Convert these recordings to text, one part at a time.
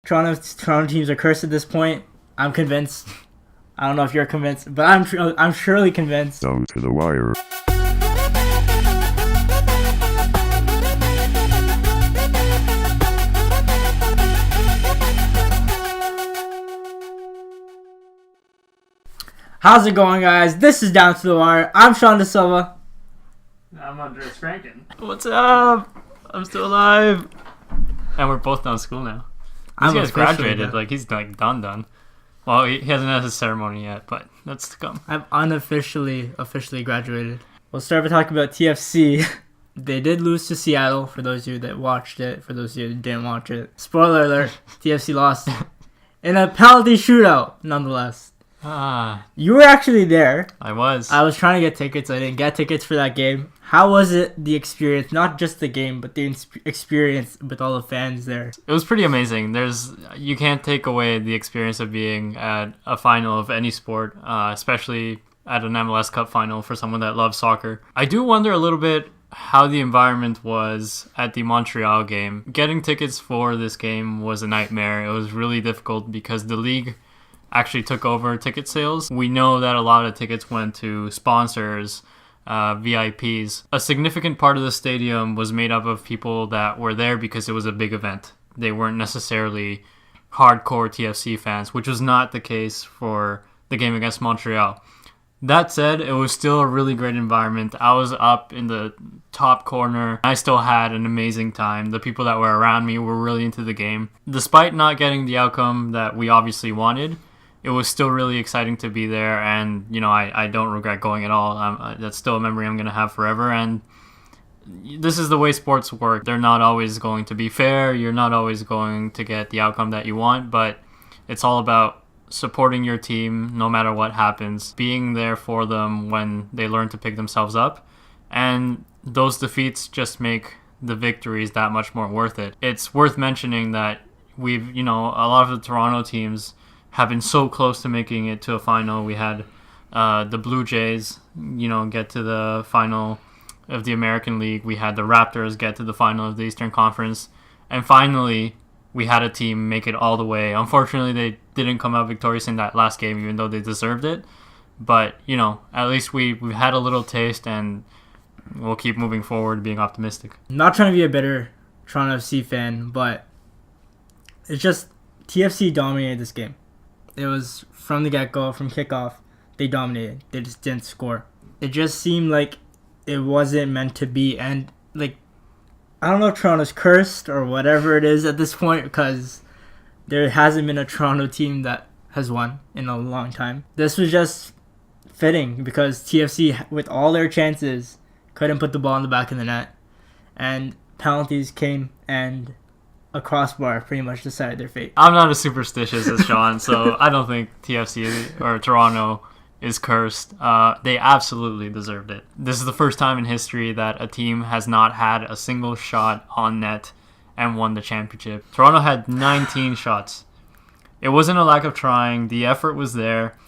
Toronto teams are cursed at this point. I'm convinced. I don't know if you're convinced, but I'm surely convinced. Down to the wire. How's it going, guys? This is Down to the Wire. I'm Sean De Silva. I'm Andres Franken. What's up? I'm still alive. And we're both done school now. This guy's graduated. Like, he's like done. Well, he hasn't had his ceremony yet, but that's to come. I've officially graduated. We'll start by talking about TFC. They did lose to Seattle, for those of you that watched it. For those of you that didn't watch it. Spoiler alert, TFC lost in a penalty shootout, nonetheless. You were actually there. I was. I was trying to get tickets. I didn't get tickets for that game. How was it, the experience? Not just the game, but the experience with all the fans there. It was pretty amazing. You can't take away the experience of being at a final of any sport, especially at an MLS Cup final for someone that loves soccer. I do wonder a little bit how the environment was at the Montreal game. Getting tickets for this game was a nightmare. It was really difficult because the league actually took over ticket sales. We know that a lot of tickets went to sponsors, VIPs. A significant part of the stadium was made up of people that were there because it was a big event. They weren't necessarily hardcore TFC fans, which was not the case for the game against Montreal. That said, it was still a really great environment. I was up in the top corner. I still had an amazing time. The people that were around me were really into the game. Despite not getting the outcome that we obviously wanted, it was still really exciting to be there, and I don't regret going at all. That's still a memory I'm going to have forever, and this is the way sports work. They're not always going to be fair. You're not always going to get the outcome that you want, but it's all about supporting your team no matter what happens, being there for them when they learn to pick themselves up, and those defeats just make the victories that much more worth it. It's worth mentioning that a lot of the Toronto teams have been so close to making it to a final. We had the Blue Jays, get to the final of the American League. We had the Raptors get to the final of the Eastern Conference. And finally, we had a team make it all the way. Unfortunately, they didn't come out victorious in that last game, even though they deserved it. But, at least we've had a little taste, and we'll keep moving forward being optimistic. Not trying to be a bitter Toronto FC fan, but it's just TFC dominated this game. It was from the get-go, from kickoff, they dominated. They just didn't score. It just seemed like it wasn't meant to be. And, I don't know if Toronto's cursed or whatever it is at this point, because there hasn't been a Toronto team that has won in a long time. This was just fitting because TFC, with all their chances, couldn't put the ball in the back of the net. And penalties came, and a crossbar pretty much decided their fate. I'm not as superstitious as Sean, so I don't think TFC or Toronto is cursed. They absolutely deserved it. This is the first time in history that a team has not had a single shot on net and won the championship. Toronto had 19 shots. It wasn't a lack of trying. The effort was there.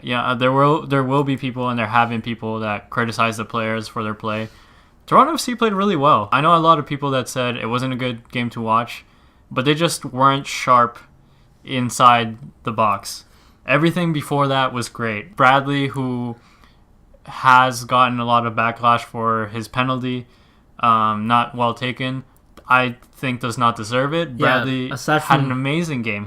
Yeah, there will be people, and there have been people that criticize the players for their play. Toronto FC played really well. I know a lot of people that said it wasn't a good game to watch, but they just weren't sharp inside the box. Everything before that was great. Bradley, who has gotten a lot of backlash for his penalty, not well taken, I think does not deserve it. Bradley had an amazing game.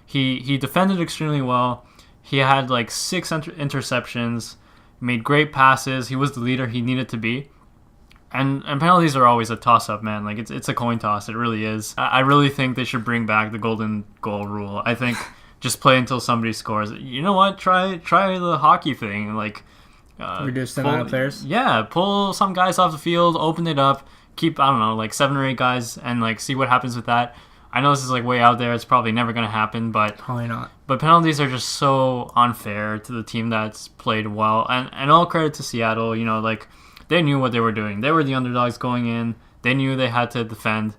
He defended extremely well. He had 6 interceptions, made great passes. He was the leader he needed to be. And penalties are always a toss-up, man. It's a coin toss. It really is. I really think they should bring back the golden goal rule. I think just play until somebody scores. You know what? Try the hockey thing. Reduce the amount of players? Yeah, pull some guys off the field, open it up, keep, 7 or 8 guys, and see what happens with that. I know this is way out there. It's probably never going to happen, but probably not. But penalties are just so unfair to the team that's played well. And all credit to Seattle, they knew what they were doing. They were the underdogs going in. They knew they had to defend.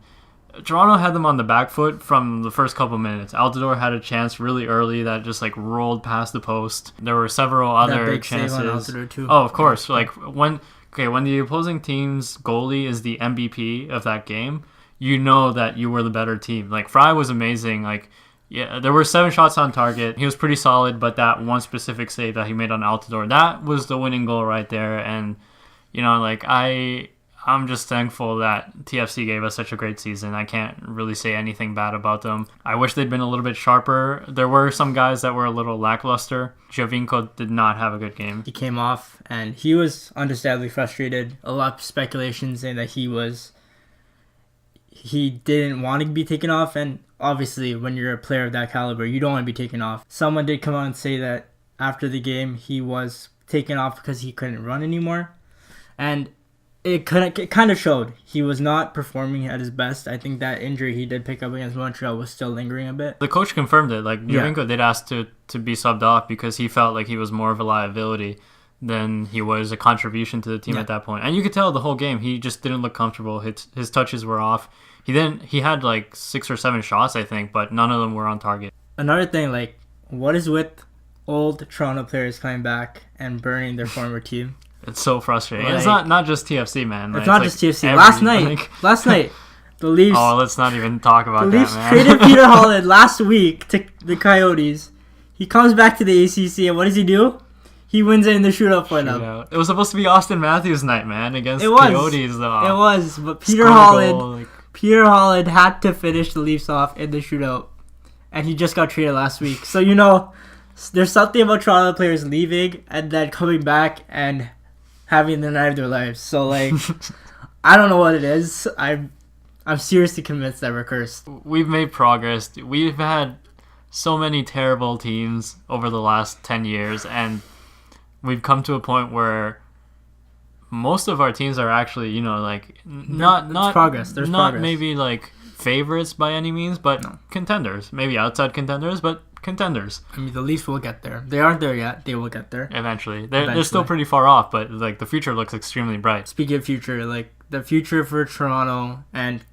Toronto had them on the back foot from the first couple minutes. Altidore had a chance really early that just rolled past the post. There were several other big chances. Save on Altidore too. Oh, of course. When the opposing team's goalie is the MVP of that game, you know that you were the better team. Like Fry was amazing. Like yeah, there were 7 shots on target. He was pretty solid, but that one specific save that he made on Altidore, that was the winning goal right there. And like I'm just thankful that TFC gave us such a great season. I can't really say anything bad about them. I wish they'd been a little bit sharper. There were some guys that were a little lackluster. Giovinco did not have a good game. He came off, and he was understandably frustrated. A lot of speculation saying that he didn't want to be taken off, and obviously when you're a player of that caliber, you don't want to be taken off. Someone did come out and say that after the game he was taken off because he couldn't run anymore, and it kind of showed. He was not performing at his best. I think that injury he did pick up against Montreal was still lingering a bit. The coach confirmed it. Like Giovinco did ask to be subbed off because he felt like he was more of a liability than he was a contribution to the team at that point. And you could tell the whole game he just didn't look comfortable. His touches were off. He had like 6 or 7 shots, I think, but none of them were on target. Another thing, like, what is with old Toronto players coming back and burning their former team? It's so frustrating. Like, it's not just TFC, man. It's not just TFC. Last night, the Leafs... Oh, let's not even talk about the Leafs that, man. traded Peter Holland last week to the Coyotes. He comes back to the ACC, and what does he do? He wins it in the shootout for them. It was supposed to be Austin Matthews' night, man, against Coyotes, though. It was, but Peter Holland had to finish the Leafs off in the shootout, and he just got traded last week. So, there's something about Toronto players leaving and then coming back and having the night of their lives. So, like, I don't know what it is. I'm seriously convinced that we're cursed. We've made progress. We've had so many terrible teams over the last 10 years, and we've come to a point where most of our teams are actually, not progress. There's not progress. Maybe like favorites by any means, but contenders. Maybe outside contenders, but contenders. I mean, the Leafs will get there. They aren't there yet. They will get there. Eventually. They're still pretty far off, but like the future looks extremely bright. Speaking of future, like the future for Toronto and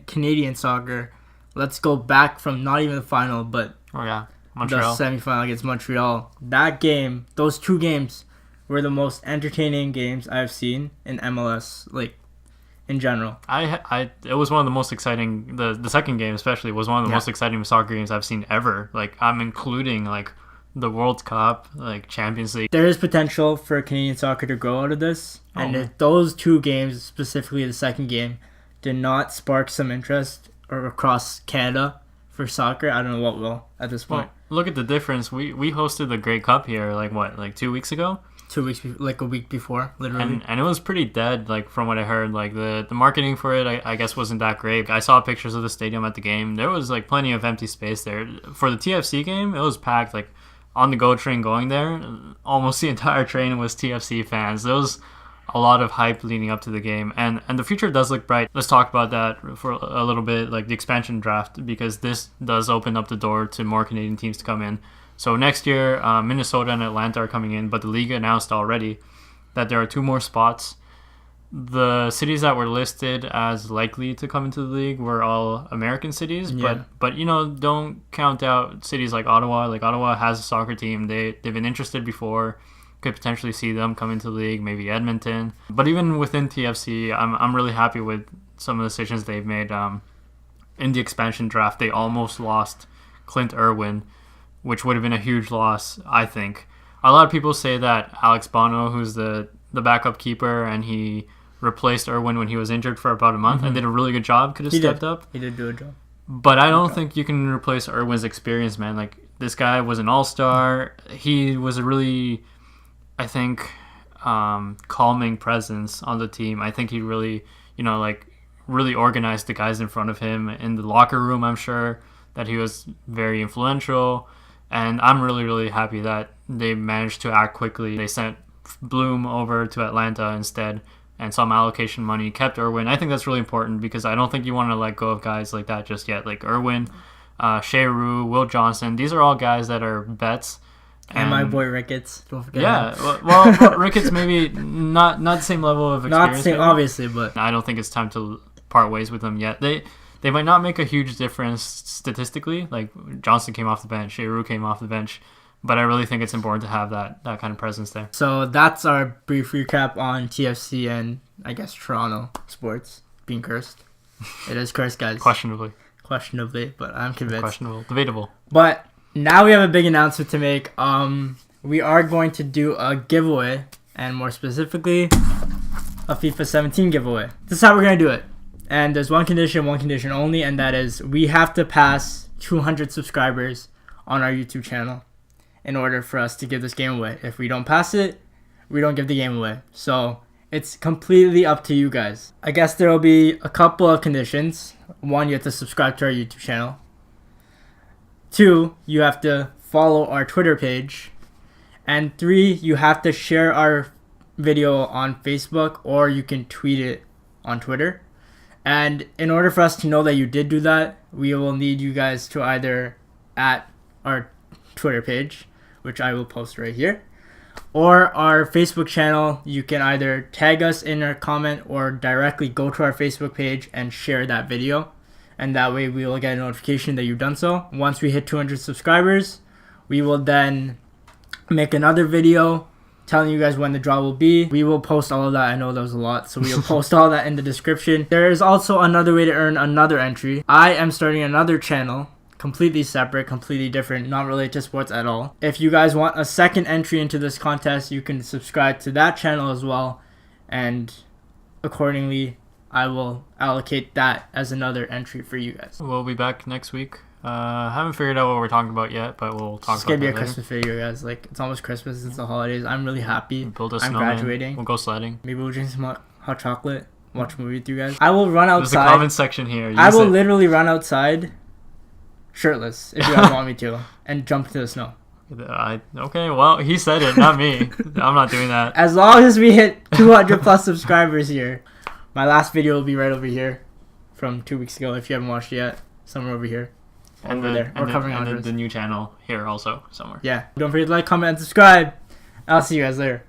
Canadian soccer, let's go back from not even the final, but Montreal. The semifinal against Montreal. That game, those 2 games, were the most entertaining games I've seen in MLS, like, in general. It was one of the most exciting. The second game especially was one of the most exciting soccer games I've seen ever. Like, I'm including like the World Cup, like Champions League. There is potential for Canadian soccer to grow out of this, and if those 2 games, specifically the second game, did not spark some interest or across Canada for soccer, I don't know what will at this point. Well, look at the difference. We hosted the Grey Cup here like 2 weeks ago. 2 weeks, like a week before, literally. And it was pretty dead, like from what I heard. Like the marketing for it, I guess wasn't that great. I saw pictures of the stadium at the game. There was like plenty of empty space there. For the TFC game, it was packed. Like on the GO train going there, almost the entire train was TFC fans. There was a lot of hype leading up to the game, and the future does look bright. Let's talk about that for a little bit, like the expansion draft, because this does open up the door to more Canadian teams to come in. So next year, Minnesota and Atlanta are coming in, but the league announced already that there are 2 more spots. The cities that were listed as likely to come into the league were all American cities, but don't count out cities like Ottawa. Like Ottawa has a soccer team. They've been interested before. Could potentially see them come into the league, maybe Edmonton. But even within TFC, I'm really happy with some of the decisions they've made. In the expansion draft, they almost lost Clint Irwin, which would have been a huge loss, I think. A lot of people say that Alex Bono, who's the backup keeper, and he replaced Irwin when he was injured for about a month and did a really good job, could have stepped up. He did do a job. But I don't think you can replace Irwin's experience, man. Like, this guy was an all-star. He was a really, I think, calming presence on the team. I think he really, really organized the guys in front of him in the locker room. I'm sure that he was very influential, and I'm really, really happy that they managed to act quickly. They sent Bloom over to Atlanta instead, and some allocation money kept Irwin. I think that's really important because I don't think you want to let go of guys like that just yet. Like Irwin, Shea Rue, Will Johnson, these are all guys that are vets. And my boy Ricketts. Don't forget him. Well, Ricketts maybe not the same level of experience. Not the same, obviously, but I don't think it's time to part ways with them yet. They might not make a huge difference statistically. Like Johnson came off the bench, Shea Rue came off the bench, but I really think it's important to have that kind of presence there. So that's our brief recap on TFC and I guess Toronto sports being cursed. It is cursed, guys. Questionably. Questionably, but I'm convinced. Questionable. Debatable. But now we have a big announcement to make. We are going to do a giveaway, and more specifically, a FIFA 17 giveaway. This is how we're going to do it. And there's one condition only, and that is we have to pass 200 subscribers on our YouTube channel in order for us to give this game away. If we don't pass it, we don't give the game away. So it's completely up to you guys. I guess there will be a couple of conditions. One, you have to subscribe to our YouTube channel. 2, you have to follow our Twitter page. And 3, you have to share our video on Facebook, or you can tweet it on Twitter. And in order for us to know that you did do that, we will need you guys to either at our Twitter page, which I will post right here, or our Facebook channel. You can either tag us in our comment or directly go to our Facebook page and share that video. And that way we will get a notification that you've done so. Once we hit 200 subscribers, we will then make another video telling you guys when the draw will be. We will post all of that. I know that was a lot, so we will post all that in the description. There is also another way to earn another entry. I am starting another channel, completely separate, completely different, not related to sports at all. If you guys want a second entry into this contest, you can subscribe to that channel as well, and accordingly I will allocate that as another entry for you guys. We'll be back next week. Haven't figured out what we're talking about yet, but we'll talk It's about gonna be that a later. Christmas video, guys. Like, it's almost Christmas. It's the holidays. I'm really happy. Build a I'm snowman. graduating. We'll go sledding. Maybe we'll drink some hot chocolate, watch a movie with you guys. I will run There's a outside. comment section here. I Use will it. literally run outside shirtless if you guys want me to, and jump into the snow. Okay, well, he said it, not me. I'm not doing that. As long as we hit 200 plus subscribers here. My last video will be right over here from 2 weeks ago if you haven't watched it yet. Somewhere over here. And Over the, there. We're and, covering the, and hundreds. the new channel here also somewhere. Yeah. Don't forget to like, comment, and subscribe. I'll see you guys later.